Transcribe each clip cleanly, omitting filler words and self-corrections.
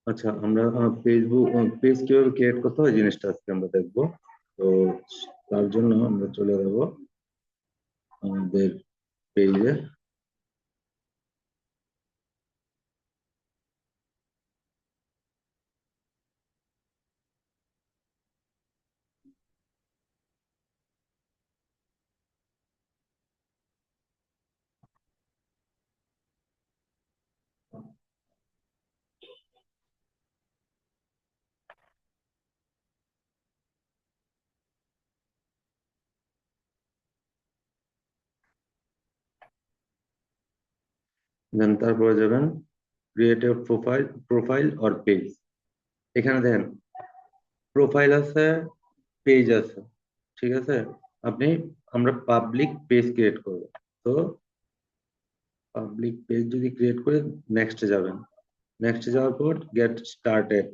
আচ্ছা, আমরা Facebook page কিভাবে ক্রিয়েট করতে হয় জিনিসটা আজকে আমরা দেখবো। তো তার জন্য আমরা চলে যাব আমাদের পেজে। দেন তারপরে যাবেন create a profile or page. এখানে দেখেন প্রোফাইল আছে, পেজ আছে, ঠিক আছে। আপনি আমরা পাবলিক পেজ ক্রিয়েট করব। তো পাবলিক পেজ যদি ক্রিয়েট করে নেক্সটে যাবেন। নেক্সটে যাওয়ার পর গেট স্টার্টেড।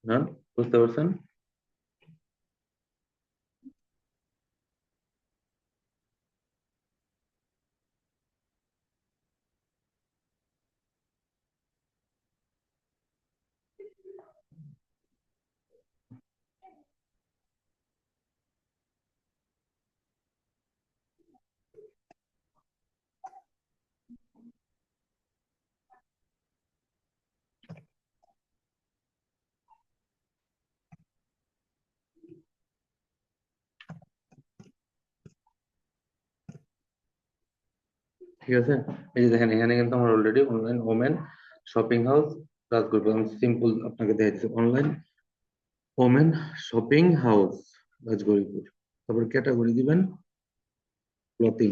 না, বুঝতে পারছেন? ঠিক আছে, এই যে দেখেন এখানে কিন্তু আমার already online women shopping house কাজ করবে। আমি সিম্পল আপনাকে দেখাচ্ছি অনলাইন ওমেন শপিং হাউস রাজগরিপুর। তারপর ক্যাটাগরি দিবেন ক্লথিং।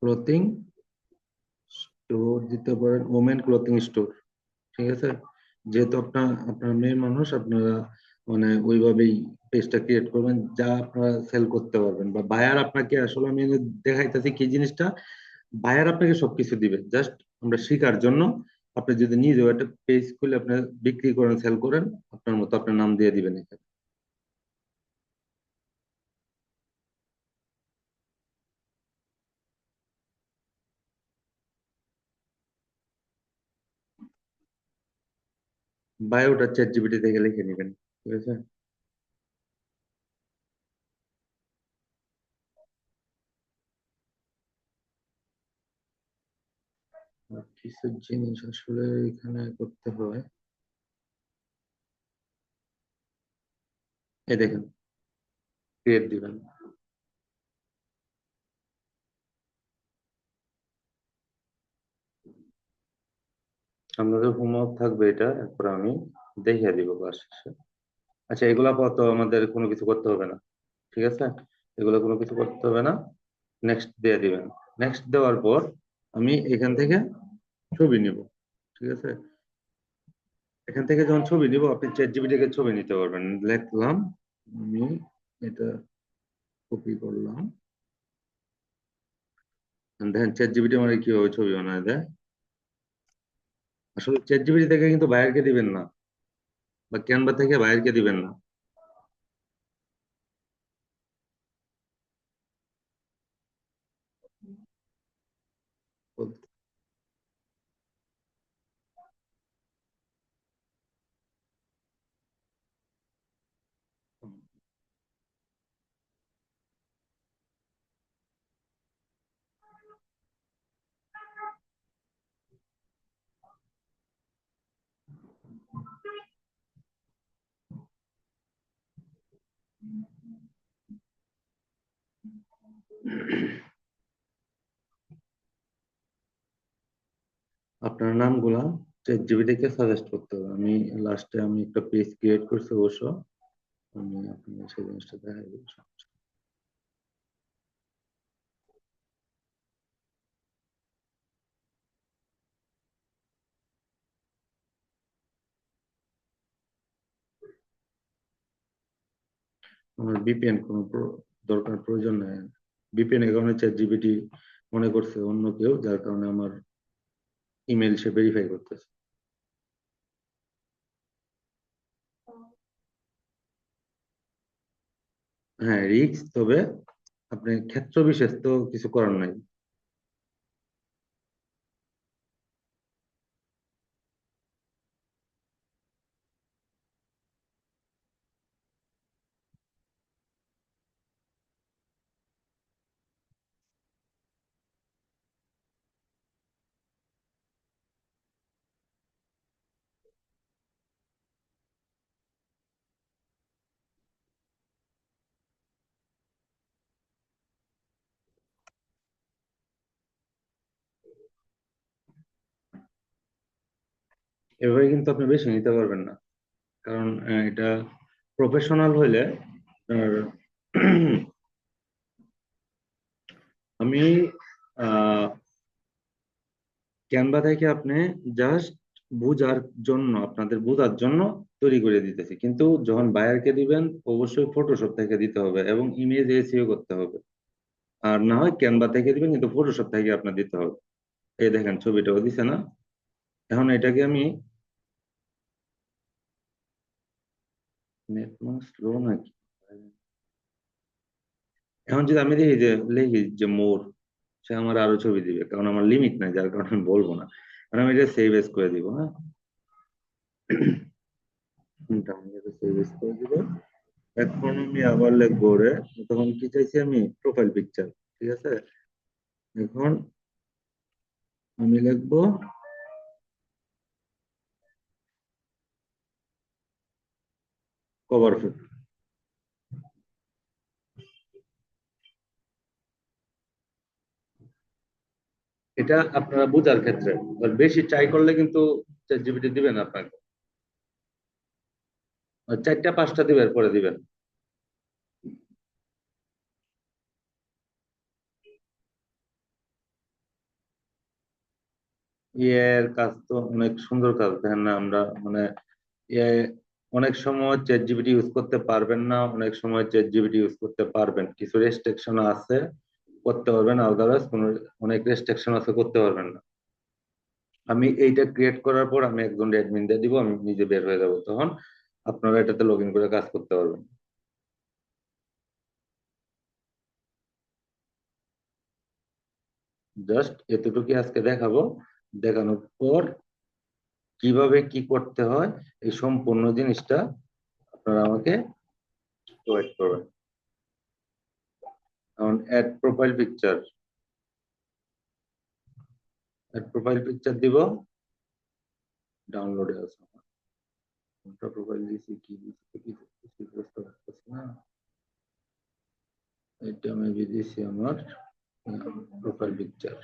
ক্লথিং স্টোর দিতে পারেন, ওমেন ক্লথিং স্টোর। ঠিক আছে, যেহেতু আপনার আপনার মেয়ে মানুষ, আপনারা মানে ওইভাবেই পেজটা ক্রিয়েট করবেন যা আপনারা সেল করতে পারবেন। বা বায়ার আপনাকে, আসলে আমি দেখাইতেছি কি জিনিসটা, বায়ার আপনাকে সবকিছু দিবে, জাস্ট আমরা শেখার জন্য। আপনি যদি নিজেও একটা পেজ খুলে আপনি বিক্রি করেন, সেল করেন, আপনার মতো আপনার নাম দিয়ে দিবেন এখানে। বায়োটা চ্যাট জিপিটি থেকে লিখে নেবেন। ঠিক আছে, আর কিছু জিনিস আসলে এখানে করতে হয়। এই দেখেন, ক্রিয়েট দিবেন। আপনাদের হোমওয়ার্ক থাকবে এটা, এরপর আমি দেখিয়ে দিব ক্লাস শেষে। আচ্ছা, এগুলা পর তো আমাদের কোনো কিছু করতে হবে না। ঠিক আছে, এগুলো কোনো কিছু করতে হবে না। নেক্সট দিয়ে দিবেন। নেক্সট দেওয়ার পর আমি এখান থেকে ছবি নিব। ঠিক আছে, এখান থেকে যখন ছবি নিব আপনি চ্যাট জিপিটি থেকে ছবি নিতে পারবেন। লিখলাম আমি, এটা কপি করলাম। দেখেন চ্যাট জিপিটি আমার কিভাবে ছবি বানায় দেয়। আসলে চ্যাট জিপিটি থেকে কিন্তু বাইরকে দিবেন না, বা ক্যানভা থেকে বাইরকে দিবেন না। আপনার নামগুলা চ্যাট জিপিটি কে সাজেস্ট করতে হবে। আমি লাস্টে আমি একটা পেজ ক্রিয়েট করছি অবশ্য, আমি আপনাকে সেই জিনিসটা দেখাই দিব। আমার ভিপিএন কোনো দরকার প্রয়োজন নেই। ভিপিএন এর কারণে চ্যাট জিপিটি মনে করছে অন্য কেউ, যার কারণে আমার ইমেল সে ভেরিফাই করতেছে। হ্যাঁ রিস্ক, তবে আপনি ক্ষেত্র বিশেষ তো কিছু করার নাই। এভাবে কিন্তু আপনি বেশি নিতে পারবেন না, কারণ এটা প্রফেশনাল হইলে আপনার আমি ক্যানভা থেকে আপনি জাস্ট বোঝার জন্য, আপনাদের বোঝার জন্য তৈরি করে দিতেছি, কিন্তু যখন বায়ারকে দিবেন অবশ্যই ফটোশপ থেকে দিতে হবে এবং ইমেজ এসিও করতে হবে। আর না হয় ক্যানভা থেকে দিবেন, কিন্তু ফটোশপ থেকে আপনার দিতে হবে। এই দেখেন ছবিটাও দিছে না। এখন এটাকে আমি, নেট মানে স্লো নাকি, এখন যদি আমি দেখি যে লিখি যে মোর, সে আমার আরো ছবি দিবে, কারণ আমার লিমিট নাই, যার কারণে আমি বলবো না। কারণ আমি এটা সেভ এস করে দিব। হ্যাঁ, আমি এটা সেভ এস করে দিব। এখন আমি আবার লিখবো রে, তখন কি চাইছি আমি, প্রোফাইল পিকচার। ঠিক আছে, এখন আমি লিখবো কভার ফটো। এটা আপনারা বোঝার ক্ষেত্রে, আর বেশি ট্রাই করলে কিন্তু চ্যাট জিপিটি দিবেন আপনাকে, আর চারটা পাঁচটা দিবেন পরে দিবেন। এর কাজ তো অনেক সুন্দর কাজ, দেখেন না আমরা মানে এআই, অনেক সময় চ্যাট জিপিটি ইউজ করতে পারবেন না, অনেক সময় চ্যাট জিপিটি ইউজ করতে পারবেন, কিছু রেস্ট্রিকশন আছে করতে পারবেন, আদারওয়াইজ কোনো, অনেক রেস্ট্রিকশন আছে করতে পারবেন না। আমি এইটা ক্রিয়েট করার পর আমি একজন অ্যাডমিন দিয়ে দিব, আমি নিজে বের হয়ে যাব, তখন আপনারা এটাতে লগ ইন করে কাজ করতে পারবেন। জাস্ট এতটুকু আজকে দেখাবো, দেখানোর পর কিভাবে কি করতে হয় এই সম্পূর্ণ জিনিসটা আপনারা আমাকে প্রোভাইড করবেন। এখন add profile picture, add profile picture দিব, ডাউনলোডে আছে আমার। কোনটা প্রোফাইল দিছি, কি দিছি, কিছু বুঝতে পারতেছি না। এটা মেবি দিছি আমার প্রোফাইল পিকচার।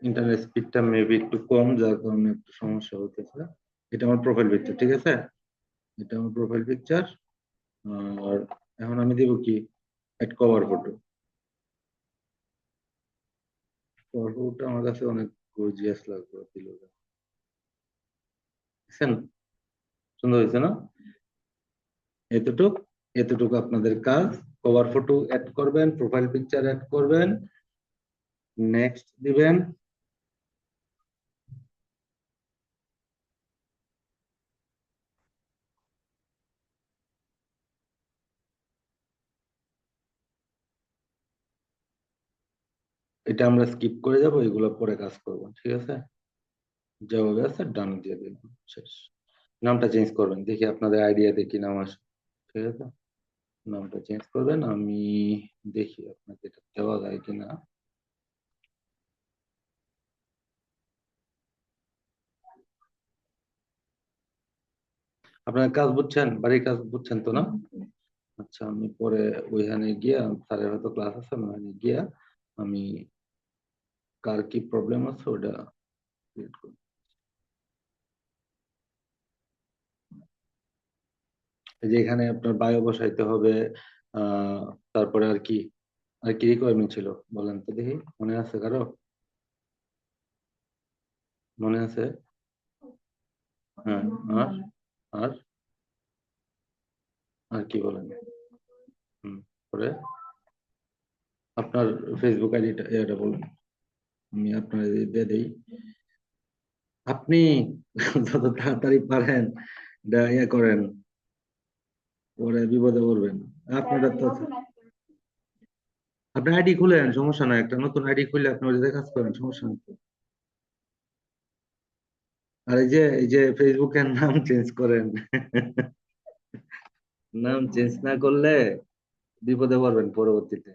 ইন্টারনেট স্পিডটা মেবি একটু কম, যার কারণে একটু সমস্যা হতেছে। এটা আমার প্রোফাইল পিকচার, ঠিক আছে, এটা আমার প্রোফাইল পিকচার। আর এখন আমি দিব কি, এড কভার ফটো। কভার ফটোটা আমার কাছে অনেক গর্জিয়াস লাগবে, দিল দেখছেন, সুন্দর হয়েছে না। এতটুক, এতটুকু আপনাদের কাজ। কভার ফটো অ্যাড করবেন, প্রোফাইল পিকচার অ্যাড করবেন, নেক্সট দিবেন। এটা আমরা স্কিপ করে যাব, এগুলো পরে কাজ করব, ঠিক আছে। যেভাবে আছে ডান দিয়ে দিন, শেষ। নামটা চেঞ্জ করবেন, দেখি আপনাদের আইডিয়াতে কি নাম আসে। ঠিক আছে, নামটা চেঞ্জ করবেন, আমি দেখি আপনাকে এটা দেওয়া যায় কিনা। আপনার কাজ বুঝছেন, বাড়ির কাজ বুঝছেন তো না? আচ্ছা, আমি পরে ওইখানে গিয়া, স্যারের হয়তো ক্লাস আছে, আমি ওখানে গিয়া আমি কার কি প্রবলেম আছে ওটা ক্রিয়েট করব। এই যে এখানে আপনার বায়ো বসাইতে হবে, আহ তারপরে আর কি, আর কি রিকোয়ারমেন্ট ছিল বলেন তো দেখি, মনে আছে কারো, মনে আছে? হ্যাঁ, আর আর আর কি বলেন? হুম, পরে আপনার ফেসবুক আইডিটা এটা বলুন, আমি আপনার দিয়ে দিই। আপনি যত তাড়াতাড়ি পারেন এটা ইয়ে করেন, পরে বিপদে পড়বেন। আপনারা তো, আপনি আইডি খুলেন, সমস্যা নাই, একটা নতুন আইডি খুলে আপনি ওইটাতে কাজ করেন, সমস্যা নেই তো। আর এই যে ফেসবুকের নাম চেঞ্জ করেন। নাম চেঞ্জ না করলে বিপদে পড়বেন পরবর্তীতে।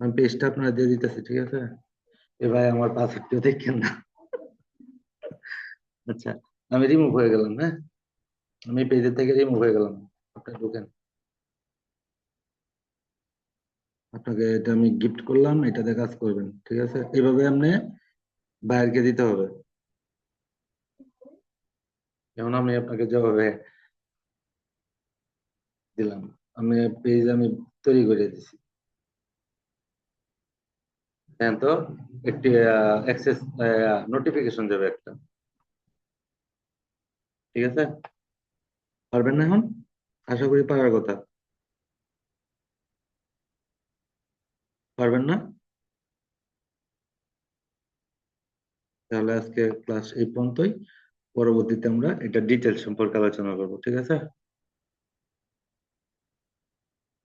আমি পেজটা আপনারা দিয়ে দিতেছি, ঠিক আছে? এ ভাই আমার পাসওয়ার্ডটা দেখেন না। আচ্ছা, আমি রিমুভ হয়ে গেলাম, হ্যাঁ, আমি পেজের থেকে রিমুভ হয়ে গেলাম। আপনি ঢুকেন, আপনাকে এটা আমি গিফট করলাম, এটাতে কাজ করবেন, ঠিক আছে? এইভাবে আপনি বাইরকে দিতে হবে। যেমন আমি আপনাকে যেভাবে দিলাম, আমি পেজ আমি তৈরি করে দিছি। হ্যাঁ, তো একটি অ্যাক্সেস নোটিফিকেশন যাবে একটা, ঠিক আছে? পারবেন না এখন? আশা করি পারার কথা। পারবেন না? তাহলে আজকে ক্লাস এই পর্যন্তই। পরবর্তীতে আমরা এটা ডিটেলস সম্পর্কে আলোচনা করবো, ঠিক আছে?